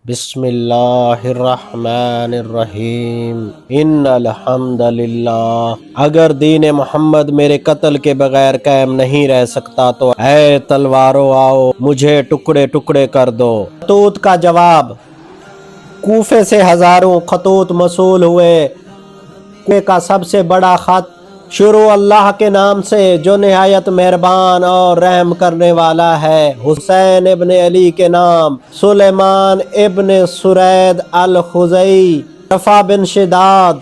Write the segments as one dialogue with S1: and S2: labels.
S1: بسم اللہ الرحمن الرحیم ان الحمد للہ۔ اگر دین محمد میرے قتل کے بغیر قائم نہیں رہ سکتا تو اے تلوارو آؤ مجھے ٹکڑے ٹکڑے کر دو۔ خطوط کا جواب۔ کوفے سے ہزاروں خطوط موصول ہوئے۔ کوفے کا سب سے بڑا خط شروع اللہ کے نام سے جو نہایت مہربان اور رحم کرنے والا ہے۔ حسین ابن علی کے نام، سلیمان ابن سرید الخزاعی، رفع بن شداد،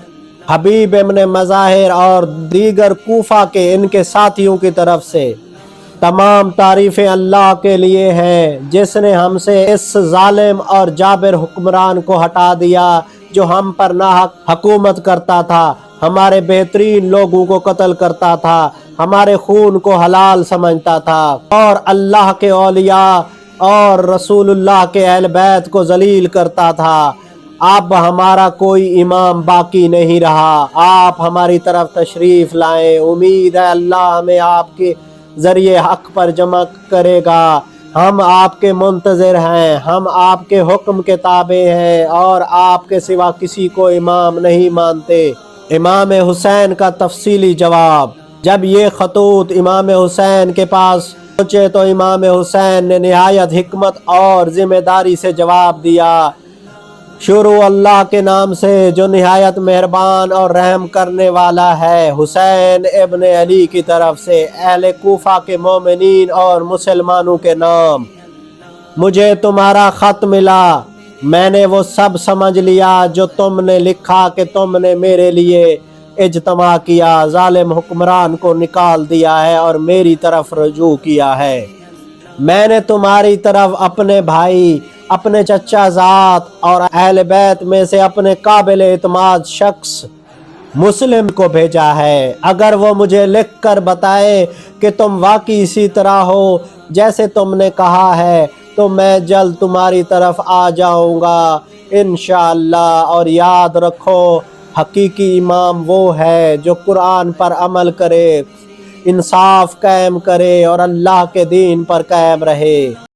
S1: حبیب ابن مظاہر اور دیگر کوفہ کے ان کے ساتھیوں کی طرف سے۔ تمام تعریفیں اللہ کے لیے ہیں جس نے ہم سے اس ظالم اور جابر حکمران کو ہٹا دیا جو ہم پر ناحق حکومت کرتا تھا، ہمارے بہترین لوگوں کو قتل کرتا تھا، ہمارے خون کو حلال سمجھتا تھا اور اللہ کے اولیاء اور رسول اللہ کے اہل بیت کو ذلیل کرتا تھا۔ اب ہمارا کوئی امام باقی نہیں رہا، آپ ہماری طرف تشریف لائیں۔ امید ہے اللہ ہمیں آپ کے ذریعے حق پر جمع کرے گا۔ ہم آپ کے منتظر ہیں، ہم آپ کے حکم کے تابع ہیں اور آپ کے سوا کسی کو امام نہیں مانتے۔ امام حسین کا تفصیلی جواب۔ جب یہ خطوط امام حسین کے پاس پہنچے تو امام حسین نے نہایت حکمت اور ذمہ داری سے جواب دیا۔ شروع اللہ کے نام سے جو نہایت مہربان اور رحم کرنے والا ہے۔ حسین ابن علی کی طرف سے اہل کوفہ کے مومنین اور مسلمانوں کے نام۔ مجھے تمہارا خط ملا، میں نے وہ سب سمجھ لیا جو تم نے لکھا کہ تم نے میرے لیے اجتماع کیا، ظالم حکمران کو نکال دیا ہے اور میری طرف رجوع کیا ہے۔ میں نے تمہاری طرف اپنے بھائی، اپنے چچا زاد اور اہل بیت میں سے اپنے قابل اعتماد شخص مسلم کو بھیجا ہے۔ اگر وہ مجھے لکھ کر بتائے کہ تم واقعی اسی طرح ہو جیسے تم نے کہا ہے تو میں جلد تمہاری طرف آ جاؤں گا انشاءاللہ۔ اور یاد رکھو حقیقی امام وہ ہے جو قرآن پر عمل کرے، انصاف قائم کرے اور اللہ کے دین پر قائم رہے۔